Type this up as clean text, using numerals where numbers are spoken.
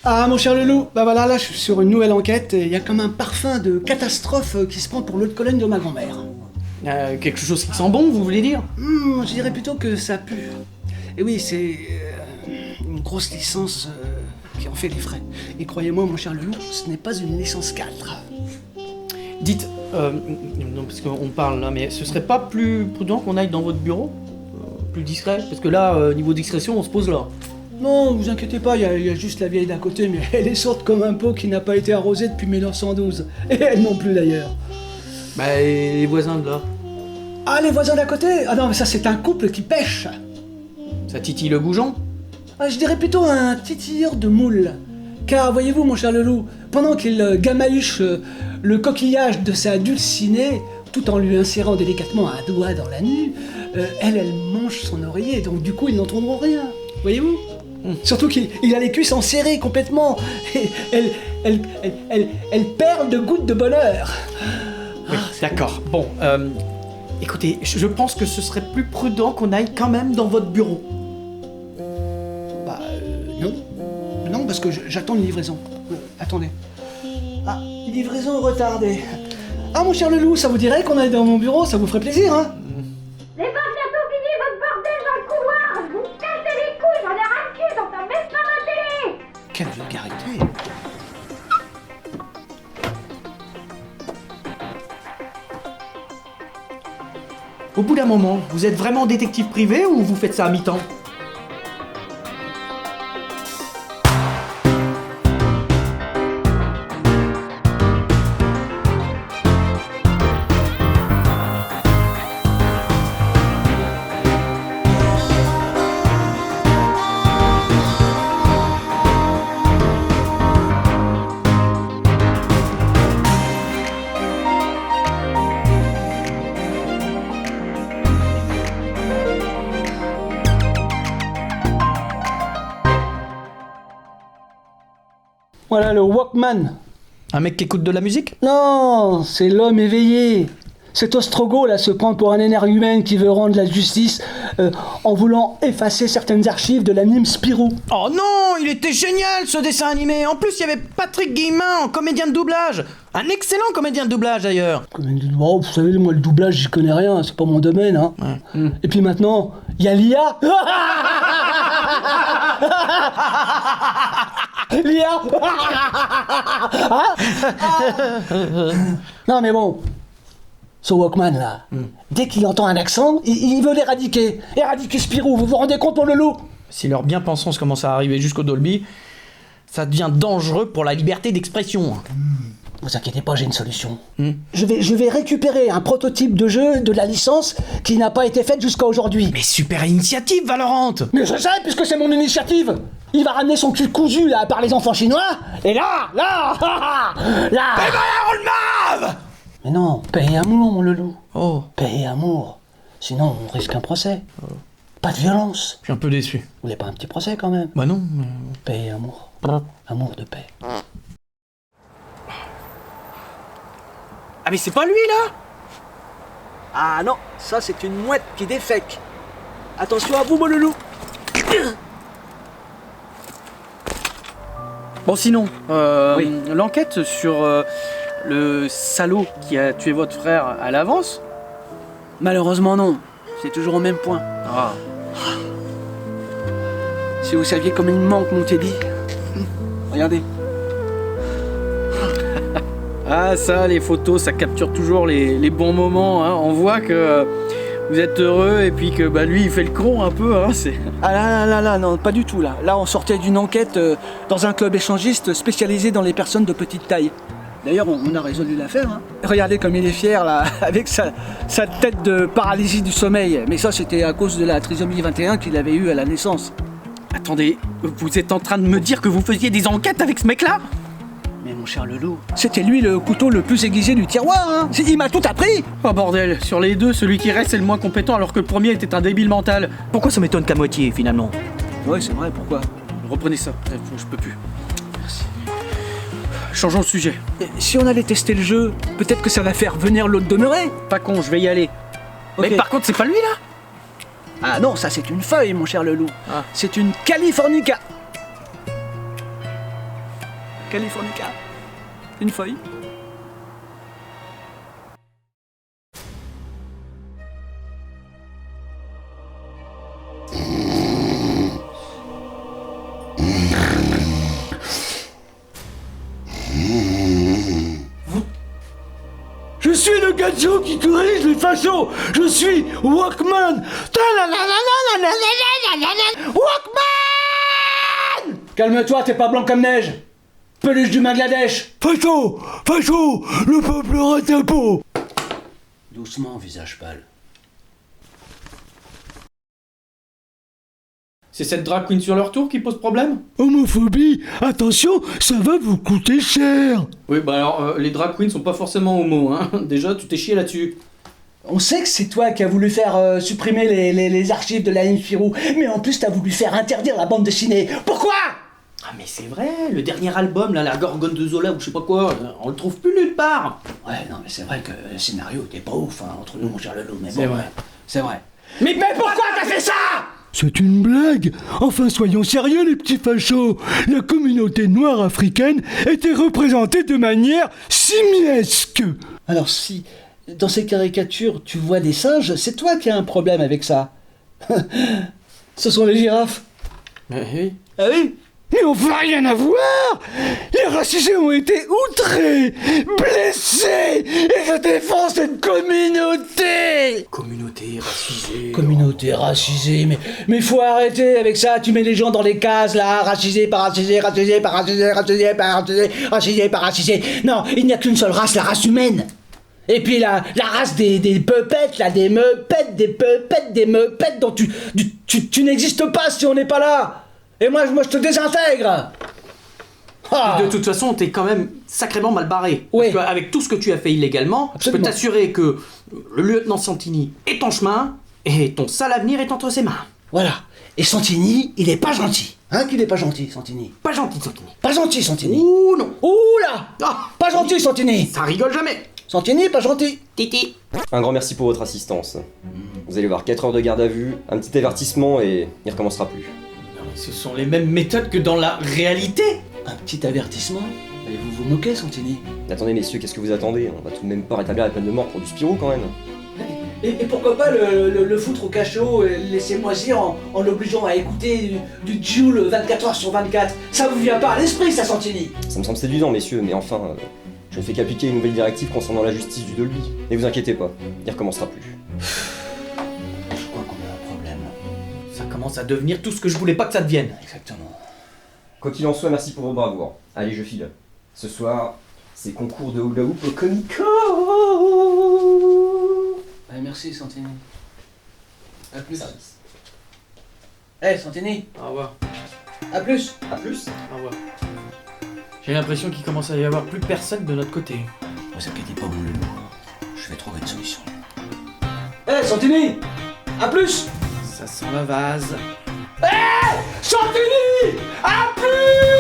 Ah, mon cher Leloup, bah voilà, là je suis sur une nouvelle enquête et il y a comme un parfum de catastrophe qui se prend pour l'eau de Cologne de ma grand-mère. Quelque chose qui sent bon, vous voulez dire? Je dirais plutôt que ça pue. Et oui, c'est une grosse licence qui en fait les frais. Et croyez-moi, mon cher Leloup, ce n'est pas une licence 4. Dites, non, parce qu'on parle là, mais ce serait pas plus prudent qu'on aille dans votre bureau? Plus discret? Parce que là, niveau discrétion, on se pose là. Non, vous inquiétez pas, il y a juste la vieille d'à côté, mais elle est sorte comme un pot qui n'a pas été arrosé depuis 1912. Et elle non plus d'ailleurs. Bah, et les voisins de là? Ah, les voisins d'à côté? Ah non, mais ça c'est un couple qui pêche. Ça titille le goujon? Ah, je dirais plutôt un titilleur de moules. Car, voyez-vous, mon cher Leloup, pendant qu'il gamahuche le coquillage de sa dulcinée, tout en lui insérant délicatement un doigt dans la nuque, elle mange son oreiller, donc du coup, ils n'entendront rien. Voyez-vous? Surtout qu'il a les cuisses enserrées complètement. Et elle perle de gouttes de bonheur. Oui, d'accord. Bon, écoutez, je pense que ce serait plus prudent qu'on aille quand même dans votre bureau. Bah, non. Non, parce que j'attends une livraison. Attendez. Ah, livraison retardée. Ah, mon cher Leloup, ça vous dirait qu'on aille dans mon bureau? Ça vous ferait plaisir, hein? C'est pas bientôt fini votre bordel dans le couloir. Vous cassez les couilles, j'en ai ras le cul, j'entends même pas ma télé. Quelle vulgarité! Au bout d'un moment, vous êtes vraiment détective privé ou vous faites ça à mi-temps? Voilà le Walkman. Un mec qui écoute de la musique? Non, c'est l'homme éveillé. Cet ostrogo là se prend pour un énergumène qui veut rendre la justice en voulant effacer certaines archives de l'anime Spirou. Oh non, il était génial ce dessin animé. En plus, il y avait Patrick Guillemin en comédien de doublage. Un excellent comédien de doublage d'ailleurs. Oh, vous savez, moi le doublage j'y connais rien, c'est pas mon domaine. Hein. Ouais. Et puis maintenant, il y a l'IA. L'IA. Non mais bon. Ce Walkman là, dès qu'il entend un accent, il veut l'éradiquer. Éradiquer Spirou, vous vous rendez compte mon Leloup? Si leur bien-pensance commence à arriver jusqu'au Dolby, ça devient dangereux pour la liberté d'expression. Vous inquiétez pas, j'ai une solution. Je vais récupérer un prototype de jeu de la licence qui n'a pas été faite jusqu'à aujourd'hui. Mais super initiative, Valorante! Mais je sais, puisque c'est mon initiative. Il va ramener son cul cousu là par les enfants chinois, et là, Mais non, paix et amour, mon Leloup. Oh, Paix et amour. Sinon, on risque un procès. Pas de violence. je suis un peu déçu. Vous voulez pas un petit procès quand même? Bah non. Paix et amour. Amour de paix. Ah mais c'est pas lui là! Ah non, ça c'est une mouette qui défèque. Attention à vous, mon Leloup. Bon sinon, Oui. l'enquête sur le salaud qui a tué votre frère à l'avance? Malheureusement non, c'est toujours au même point. Ah. Si vous saviez comme il me manque mon Teddy. Regardez. Ah ça, les photos, ça capture toujours les bons moments, hein. On voit que vous êtes heureux et puis que bah, lui il fait le con un peu, hein. C'est... Ah là, non, pas du tout là. Là, on sortait d'une enquête dans un club échangiste spécialisé dans les personnes de petite taille. D'ailleurs, on a résolu l'affaire. Hein. Regardez comme il est fier là, avec sa tête de paralysie du sommeil. Mais ça, c'était à cause de la trisomie 21 qu'il avait eue à la naissance. Attendez, vous êtes en train de me dire que vous faisiez des enquêtes avec ce mec-là? Mais mon cher Leloup, c'était lui le couteau le plus aiguisé du tiroir. Hein. Il m'a tout appris. Oh bordel, sur les deux, celui qui reste est le moins compétent alors que le premier était un débile mental. Pourquoi ça m'étonne qu'à moitié finalement? Ouais, c'est vrai. Pourquoi? Reprenez ça, je peux plus. Changeons le sujet. Si on allait tester le jeu, peut-être que ça va faire venir l'autre demeuré. Pas con, je vais y aller. Ok. Mais par contre, c'est pas lui là? Ah non, ça c'est une feuille, mon cher Leloup. Ah. C'est une Californica. Californica. Une feuille. Je suis le gadjo qui corrige les fachos. Je suis Walkman. Walkman. Calme-toi, t'es pas blanc comme neige. Peluche du Bangladesh. Facho, facho, le peuple aura ta peau. Doucement, visage pâle. C'est cette drag queen sur leur tour qui pose problème? Homophobie, attention, ça va vous coûter cher. Oui, bah alors, les drag queens sont pas forcément homo, hein. Déjà, tu t'es chié là-dessus. On sait que c'est toi qui as voulu faire supprimer les archives de la ligne Spirou, mais en plus t'as voulu faire interdire la bande dessinée. Pourquoi? Ah mais c'est vrai, le dernier album, là, la Gorgone de Zola ou je sais pas quoi, on le trouve plus nulle part. Ouais, non, mais c'est vrai que le scénario était pas ouf, hein, entre nous, mon cher Lelou, mais C'est bon, vrai. C'est vrai. Mais pourquoi t'as fait ça? C'est une blague. Enfin, soyons sérieux, les petits fachos. La communauté noire africaine était représentée de manière simiesque. Alors si, dans ces caricatures, tu vois des singes, c'est toi qui as un problème avec ça. Ce sont les girafes. Oui. Ah oui? Mais on va rien à voir. Les racisés ont été outrés, blessés, et je défends cette communauté. Communauté racisée. Communauté racisée, mais faut arrêter avec ça, tu mets les gens dans les cases là, racisé par racisé, racisé par racisé, racisé par racisé, racisé par racisé. Non, il n'y a qu'une seule race, la race humaine. Et puis la race des peupettes, là, des meupettes, des dont tu n'existes pas si on n'est pas là. Et moi je te désintègre. Ah. De toute façon, t'es quand même sacrément mal barré. Oui. Parce qu'avec tout ce que tu as fait illégalement, Absolument. je peux t'assurer que le lieutenant Santini est en chemin et ton sale avenir est entre ses mains. Voilà. Et Santini, il est pas gentil. Hein qu'il est pas gentil, Santini. Pas gentil, Santini. Pas gentil, Santini. Ouh non. Ouh là. Ah, Pas gentil, Santini. ça rigole jamais. Santini, pas gentil. Titi. Un grand merci pour votre assistance. Vous allez voir 4 heures de garde à vue, un petit avertissement et il recommencera plus. Non, mais ce sont les mêmes méthodes que dans la réalité. Un petit avertissement. Allez-vous vous moquer, Santini? Attendez messieurs, qu'est-ce que vous attendez? On va tout de même pas rétablir la peine de mort pour du Spirou quand même. Et pourquoi pas le foutre au cachot et le laisser moisir en l'obligeant à écouter du Joule 24 heures sur 24? Ça vous vient pas à l'esprit, ça, Santini? Ça me semble séduisant messieurs, mais enfin, je ne fais qu'appliquer une nouvelle directive concernant la justice du Dolby. Ne vous inquiétez pas, il recommencera plus. Je crois qu'on a un problème. Ça commence à devenir tout ce que je voulais pas que ça devienne. Exactement. Quoi qu'il en soit, merci pour vos bravoures. Allez, je file. Ce soir, c'est concours de hula hoop au Comico. Allez, merci, Santini. À plus. Eh, Santini, Au revoir. à plus. A plus. Au revoir. J'ai l'impression qu'il commence à y avoir plus personne de notre côté. Ne vous inquiétez pas, mon Lelou. Je vais trouver une solution. Eh, Santini, à plus. Ça sent la vase. Santini, à plus.